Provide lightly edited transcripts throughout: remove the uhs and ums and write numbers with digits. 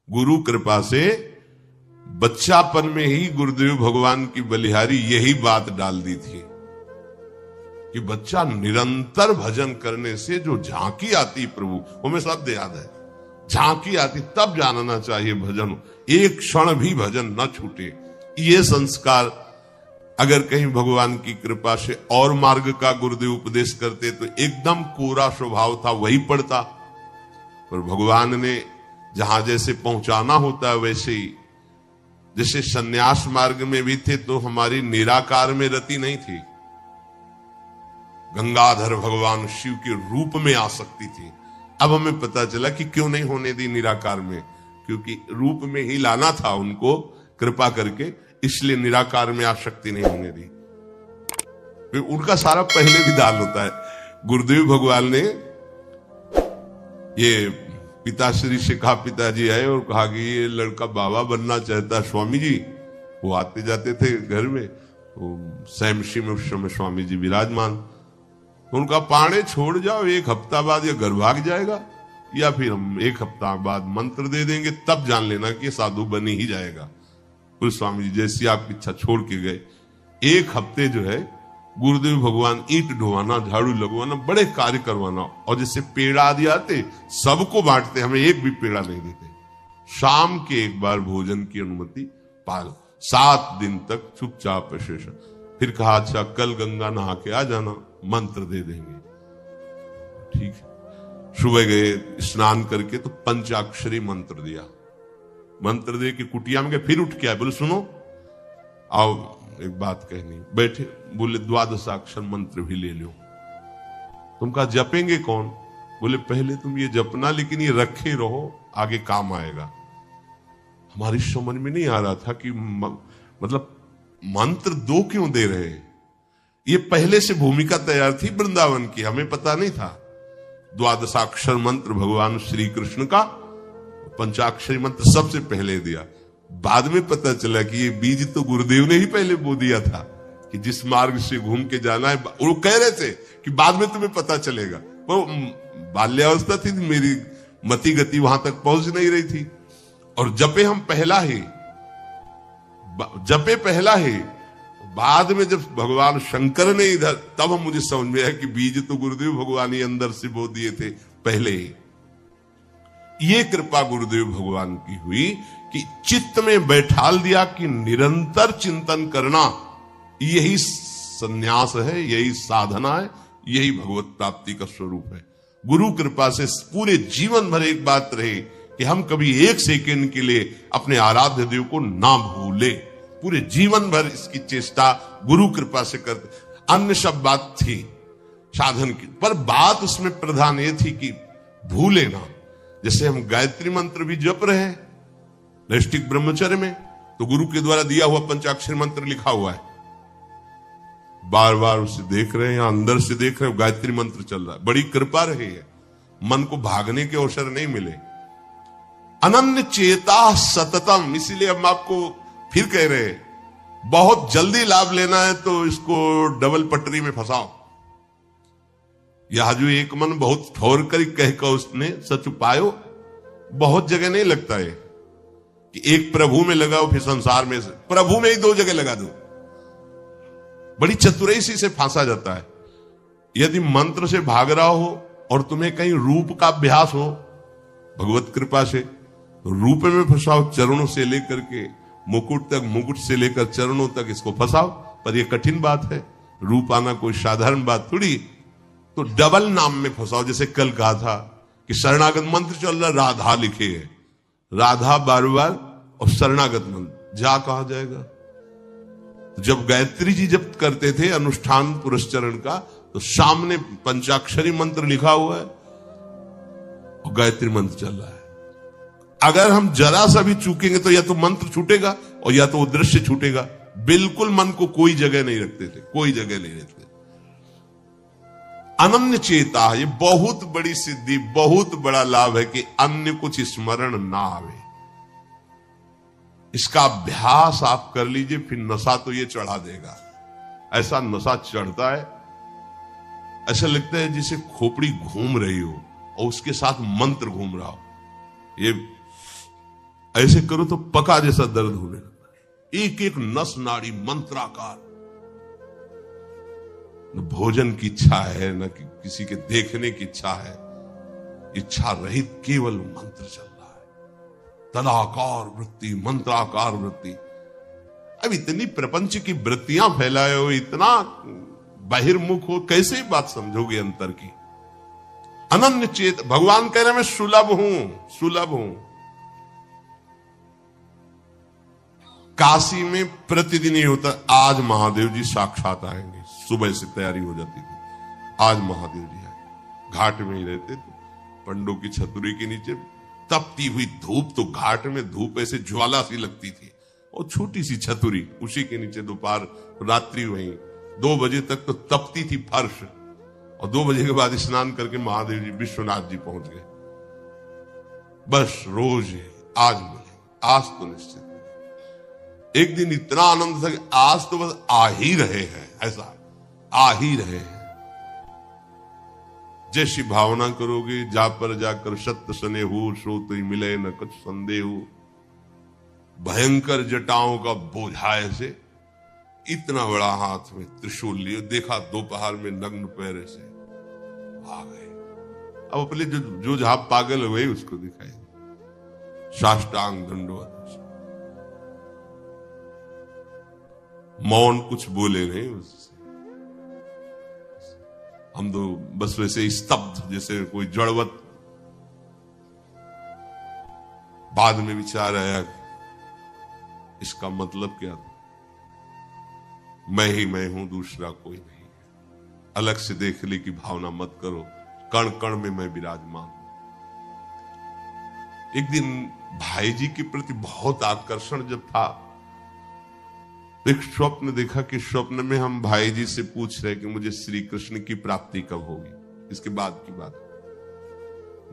गुरु कृपा से बच्चापन में ही गुरुदेव भगवान की बलिहारी यही बात डाल दी थी कि बच्चा निरंतर भजन करने से जो झांकी आती प्रभु, हमें शब्द याद है, झांकी आती तब जानना चाहिए भजन, एक क्षण भी भजन न छूटे। ये संस्कार अगर कहीं भगवान की कृपा से और मार्ग का गुरुदेव उपदेश करते तो एकदम कोरा स्वभाव था वही पड़ता, पर भगवान ने जहां जैसे पहुंचाना होता है वैसे ही, जैसे सन्यास मार्ग में भी थे तो हमारी निराकार में रति नहीं थी, गंगाधर भगवान शिव के रूप में आ सकती थी। अब हमें पता चला कि क्यों नहीं होने दी निराकार में, क्योंकि रूप में ही लाना था उनको कृपा करके, इसलिए निराकार में आसक्ति नहीं होने दी। फिर उनका सारा पहले विधान होता है। गुरुदेव भगवान ने ये पिताश्री से कहा, पिताजी आए और कहा कि ये लड़का बाबा बनना चाहता है स्वामी जी। वो आते जाते थे घर में, तो सैमशी में उस समय स्वामी जी विराजमान, तो उनका पाने छोड़ जाओ, एक हफ्ता बाद ये घर भाग जाएगा, या फिर हम एक हफ्ता बाद मंत्र दे देंगे, तब जान लेना कि साधु बनी ही जाएगा। फिर स्वामी जी जैसी आपकी इच्छा छोड़ के गए। एक हफ्ते जो है गुरुदेव भगवान ईंट ढोवाना, झाड़ू लगवाना, बड़े कार्य करवाना, और जैसे पेड़ा आदि आते सबको बांटते, हमें एक भी पेड़ा नहीं देते। शाम के एक बार भोजन की अनुमति पाल, 7 दिन तक चुपचाप शेष। फिर कहा अच्छा कल गंगा नहा के आ जाना, मंत्र दे देंगे। ठीक है, सुबह गए स्नान करके तो पंचाक्षरी मंत्र दिया, मंत्र दे के कुटिया में गए, फिर उठ के आए, बोले सुनो आओ एक बात कहनी। बैठे, बोले 12 मंत्र भी ले लो। तुम कहा जपेंगे कौन? बोले पहले तुम ये जपना, लेकिन ये रखे रहो, आगे काम आएगा। हमारी समझ में नहीं आ रहा था कि मतलब मंत्र 2 क्यों दे रहे। ये पहले से भूमिका तैयार थी वृंदावन की, हमें पता नहीं था। 12 मंत्र भगवान श्री कृष्ण का, पंचाक्षरी मंत्र सबसे पहले दिया। बाद में पता चला कि ये बीज तो गुरुदेव ने ही पहले बो दिया था कि जिस मार्ग से घूम के जाना है। वो कह रहे थे कि बाद में तुम्हें पता चलेगा, वो बाल्यावस्था थी, मेरी मति गति वहां तक पहुंच नहीं रही थी। और जपे हम पहला ही, जपे पहला ही, बाद में जब भगवान शंकर ने इधर, तब हम मुझे समझ में आया कि बीज तो गुरुदेव भगवान ही अंदर से बो दिए थे पहले ही। ये कृपा गुरुदेव भगवान की हुई कि चित्त में बैठाल दिया कि निरंतर चिंतन करना यही संन्यास है, यही साधना है, यही भगवत प्राप्ति का स्वरूप है। गुरु कृपा से पूरे जीवन भर एक बात रहे कि हम कभी एक सेकंड के लिए अपने आराध्य देव को ना भूले, पूरे जीवन भर इसकी चेष्टा गुरु कृपा से करते। अन्य सब बात थी साधन की, पर बात उसमें प्रधान ये थी कि भूले ना। जैसे हम गायत्री मंत्र भी जप रहे हैं नैष्ठिक ब्रह्मचर्य में, तो गुरु के द्वारा दिया हुआ पंचाक्षरी मंत्र लिखा हुआ है, बार बार उसे देख रहे हैं, अंदर से देख रहे हैं, गायत्री मंत्र चल रहा है। बड़ी कृपा रही है, मन को भागने के अवसर नहीं मिले। अनन्य चेता सततम, इसीलिए हम आपको फिर कह रहे हैं, बहुत जल्दी लाभ लेना है तो इसको डबल पटरी में फंसाओ। यह जो एक मन बहुत ठोर कर कह कर उसने सच पायो, बहुत जगह नहीं लगता है कि एक प्रभु में लगाओ फिर संसार में, प्रभु में ही 2 जगह लगा दो। बड़ी चतुराई से फांसा जाता है। यदि मंत्र से भाग रहा हो और तुम्हें कहीं रूप का अभ्यास हो भगवत कृपा से, तो रूप में फंसाओ, चरणों से लेकर के मुकुट तक, मुकुट से लेकर चरणों तक इसको फंसाओ। पर यह कठिन बात है, रूप आना कोई साधारण बात थोड़ी। तो डबल नाम में फंसाओ। जैसे कल कहा था कि शरणागत मंत्र चल रहा, राधा लिखे है, राधा बार-बार, और शरणागत मंत्र जा कहा जाएगा। जब गायत्री जी जब करते थे अनुष्ठान पुरस्चरण का, तो सामने पंचाक्षरी मंत्र लिखा हुआ है और गायत्री मंत्र चल रहा है। अगर हम जरा सा भी चूकेंगे तो या तो मंत्र छूटेगा और या तो वो दृश्य छूटेगा। बिल्कुल मन को कोई जगह नहीं रखते थे, कोई जगह नहीं रखते। अनन्य चेता, ये बहुत बड़ी सिद्धि, बहुत बड़ा लाभ है कि अन्य कुछ स्मरण ना आवे। इसका अभ्यास आप कर लीजिए, फिर नशा तो ये चढ़ा देगा। ऐसा नशा चढ़ता है, ऐसा लगता है जैसे खोपड़ी घूम रही हो और उसके साथ मंत्र घूम रहा हो। ये ऐसे करो तो पका जैसा दर्द होने लगता है, एक एक नस नाड़ी मंत्राकार। न भोजन की इच्छा है, न किसी के देखने की इच्छा है, इच्छा रहित केवल मंत्र चल रहा है। तदाकार वृत्ति, मंत्राकार वृत्ति। अब इतनी प्रपंच की वृत्तियां फैलाए हो, इतना बहिर्मुख हो, कैसे बात समझोगे अंतर की? अनन्य चेत भगवान कह रहे मैं सुलभ हूं, सुलभ हूं। काशी में प्रतिदिन ही होता, आज महादेव जी साक्षात आएंगे, सुबह से तैयारी हो जाती थी, आज महादेव जी आए। घाट में ही रहते थे, पंडों की छतरी के नीचे तपती हुई धूप, तो घाट में धूप ऐसे ज्वाला सी लगती थी, और छोटी सी छतरी, उसी के नीचे दोपहर रात्रि वहीं 2 बजे तक तो तपती थी फर्श, और 2 बजे के बाद स्नान करके महादेव जी विश्वनाथ जी पहुंच गए। बस रोज आज मिले, आज तो निश्चित। एक दिन इतना आनंद था कि आज तो बस आ ही रहे हैं, ऐसा आ ही रहे हैं। जैसी भावना करोगे, जा पर जाकर सत्य सने हो, सो तो मिले न कुछ संदेह हो। भयंकर जटाओं का बोझा ऐसे, इतना बड़ा हाथ में त्रिशूल लिए, देखा दोपहर में नग्न पैर से आ गए। अब अपने जो जहां पागल हुए उसको दिखाई, साष्टांग दंडवत, मौन, कुछ बोले नहीं उससे। हम तो बस वैसे स्तब्ध, जैसे कोई जड़वत। बाद में विचार आया इसका मतलब क्या था? मैं ही मैं हूं, दूसरा कोई नहीं है। अलग से देखने की भावना मत करो, कण कण में मैं विराजमान। एक दिन भाई जी के प्रति बहुत आकर्षण जब था, एक स्वप्न देखा कि स्वप्न में हम भाई जी से पूछ रहे कि मुझे श्री कृष्ण की प्राप्ति कब होगी। इसके बाद की बात,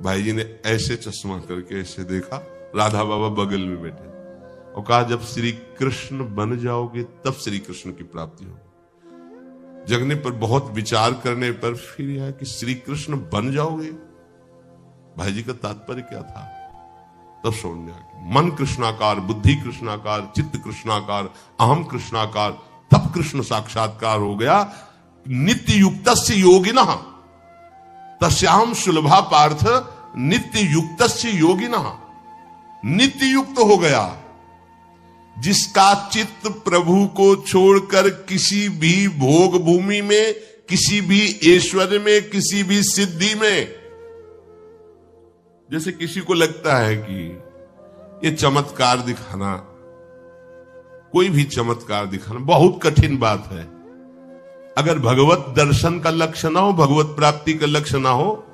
भाई जी ने ऐसे चश्मा करके ऐसे देखा, राधा बाबा बगल में बैठे, और कहा जब श्री कृष्ण बन जाओगे तब श्री कृष्ण की प्राप्ति होगी। जगने पर, बहुत विचार करने पर फिर यह कि श्री कृष्ण बन जाओगे, भाई जी का तात्पर्य क्या था? तब समझ में आ गया। मन कृष्णाकार, बुद्धि कृष्णाकार, चित्त कृष्णाकार, अहम कृष्णाकार, तब कृष्ण साक्षात्कार हो गया। नित्य युक्तस्य योगिनः तस्याहं सुलभा पार्थ नित्य युक्तस्य योगिनः। नित्य युक्त हो गया जिसका चित्त प्रभु को छोड़कर किसी भी भोग भूमि में, किसी भी ऐश्वर्य में, किसी भी सिद्धि में। जैसे किसी को लगता है कि ये चमत्कार दिखाना, कोई भी चमत्कार दिखाना बहुत कठिन बात है। अगर भगवत दर्शन का लक्ष्य ना हो, भगवत प्राप्ति का लक्ष्य ना हो,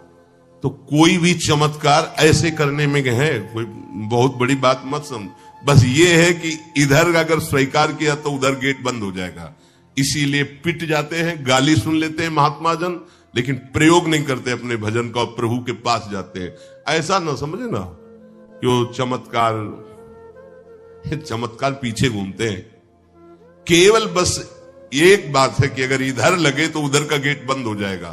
तो कोई भी चमत्कार ऐसे करने में है कोई बहुत बड़ी बात मत समझ। बस ये है कि इधर अगर स्वीकार किया तो उधर गेट बंद हो जाएगा, इसीलिए पिट जाते हैं, गाली सुन लेते हैं महात्मा जन, लेकिन प्रयोग नहीं करते अपने भजन का, प्रभु के पास जाते हैं। ऐसा ना समझे ना कि वो चमत्कार पीछे घूमते हैं। केवल बस एक बात है कि अगर इधर लगे तो उधर का गेट बंद हो जाएगा।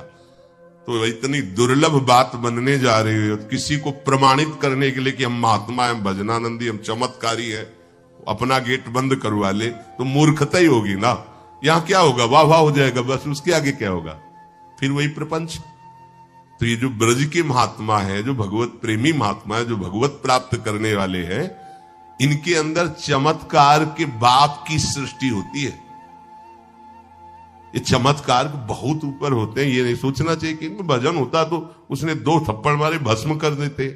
तो इतनी दुर्लभ बात बनने जा रही है, किसी को प्रमाणित करने के लिए कि हम महात्मा हैं, भजनानंदी, हम चमत्कारी है, अपना गेट बंद करवा ले तो मूर्खता ही होगी ना। यहां क्या होगा? वाह वाह हो जाएगा, बस उसके आगे क्या होगा? फिर वही प्रपंच। तो ये जो ब्रज के महात्मा है, जो भगवत प्रेमी महात्मा है, जो भगवत प्राप्त करने वाले हैं, इनके अंदर चमत्कार के बाप की सृष्टि होती है। ये चमत्कार बहुत ऊपर होते हैं। ये नहीं सोचना चाहिए कि इनमें भजन होता तो उसने 2 थप्पड़ मारे भस्म कर देते।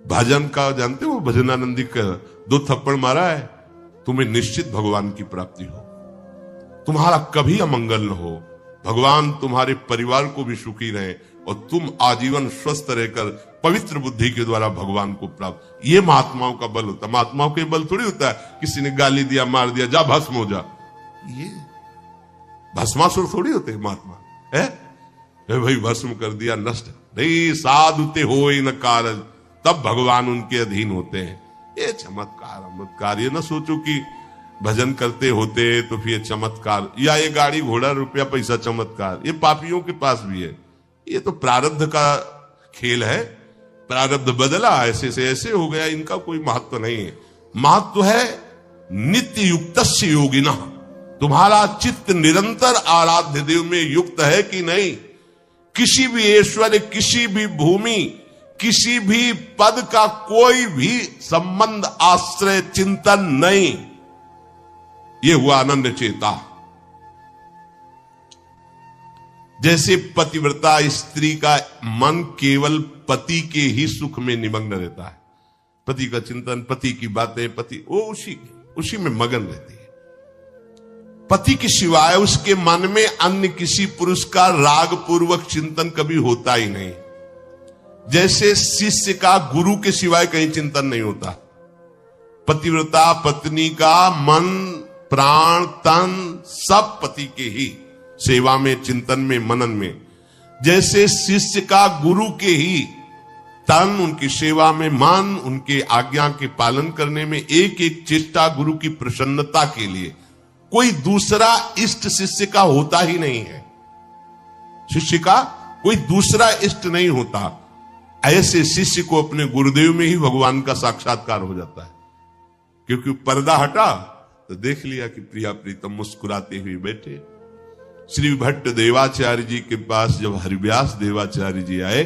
भजन का जानते हो, भजनानंदी का 2 थप्पड़ मारा है, तुम्हें निश्चित भगवान की प्राप्ति हो, तुम्हारा कभी अमंगल न हो, भगवान तुम्हारे परिवार को भी सुखी रहे और तुम आजीवन स्वस्थ रहकर पवित्र बुद्धि के द्वारा भगवान को प्राप्त। ये महात्माओं का बल होता है। महात्माओं के बल थोड़ी होता है किसी ने गाली दिया, मार दिया, जा भस्म हो जा। ये भस्मासुर थोड़ी होते महात्मा है, भाई भस्म कर दिया, नष्ट नहीं। साधुते हो न कारज, तब भगवान उनके अधीन होते हैं। ये चमत्कार, ये ना सोचो कि भजन करते होते तो फिर चमत्कार, या ये गाड़ी घोड़ा रुपया पैसा चमत्कार, ये पापियों के पास भी है। ये तो प्रारब्ध का खेल है। प्रारब्ध बदला, ऐसे से ऐसे हो गया, इनका कोई महत्व नहीं है। महत्व है नित्य युक्तस्य योगिनः, तुम्हारा चित्त निरंतर आराध्य देव में युक्त है कि नहीं। किसी भी ऐश्वर्य, किसी भी भूमि, किसी भी पद का कोई भी संबंध, आश्रय, चिंतन नहीं। ये हुआ आनंद चेता। जैसे पतिव्रता स्त्री का मन केवल पति के ही सुख में निमग्न रहता है, पति का चिंतन, पति की बातें, पति वो उसी में मगन रहती है। पति के सिवाय उसके मन में अन्य किसी पुरुष का राग पूर्वक चिंतन कभी होता ही नहीं। जैसे शिष्य का गुरु के सिवाय कहीं चिंतन नहीं होता। पतिव्रता पत्नी का मन, प्राण, तन सब पति के ही सेवा में, चिंतन में, मनन में। जैसे शिष्य का गुरु के ही तन, उनकी सेवा में मन, उनके आज्ञा के पालन करने में एक एक चेष्टा गुरु की प्रसन्नता के लिए, कोई दूसरा इष्ट शिष्य का होता ही नहीं है। शिष्य का कोई दूसरा इष्ट नहीं होता। ऐसे शिष्य को अपने गुरुदेव में ही भगवान का साक्षात्कार हो जाता है। क्योंकि पर्दा हटा तो देख लिया कि प्रिया प्रीतम मुस्कुराते हुए बैठे। श्री भट्ट देवाचार्य जी के पास जब हरिव्यास देवाचार्य जी आए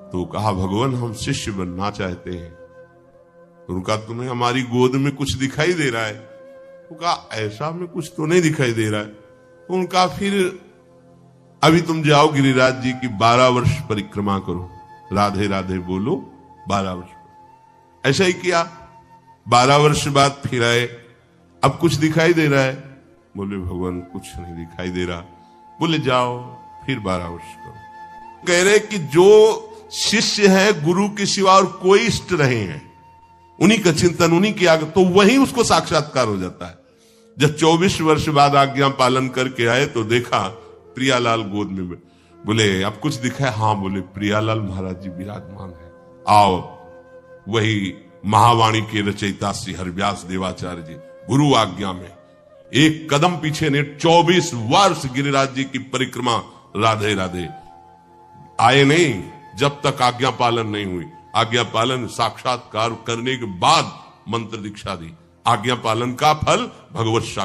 तो कहा, भगवान हम शिष्य बनना चाहते हैं। तो उनका, तुम्हें हमारी गोद में कुछ दिखाई दे रहा है? तो कहा, ऐसा में कुछ तो नहीं दिखाई दे रहा है। तो उनका, फिर अभी तुम जाओ गिरिराज जी की 12 वर्ष परिक्रमा करो, राधे राधे बोलो 12 वर्ष। ऐसा ही किया। 12 वर्ष बाद फिर आए, अब कुछ दिखाई दे रहा है? बोले, भगवान कुछ नहीं दिखाई दे रहा। बोले, जाओ फिर 12 वर्ष करो। कह रहे कि जो शिष्य है गुरु के सिवा और कोई इष्ट रहे हैं, उन्हीं का चिंतन, उन्हीं की आज्ञा, तो वही उसको साक्षात्कार हो जाता है। जब 24 वर्ष बाद आज्ञा पालन करके आए तो देखा प्रियालाल गोद में। बोले, अब कुछ दिखा है? हाँ। बोले, प्रियालाल महाराज जी विराजमान है, आओ। वही महावाणी के रचयिता श्री हरिव्यास देवाचार्य जी गुरु आज्ञा में एक कदम पीछे ने 24 वर्ष गिरिराज जी की परिक्रमा राधे राधे आए नहीं, जब तक आज्ञा पालन नहीं हुई। आज्ञा पालन साक्षात्कार करने के बाद मंत्र दीक्षा दी। आज्ञा पालन का फल भगवत साक्षात्कार।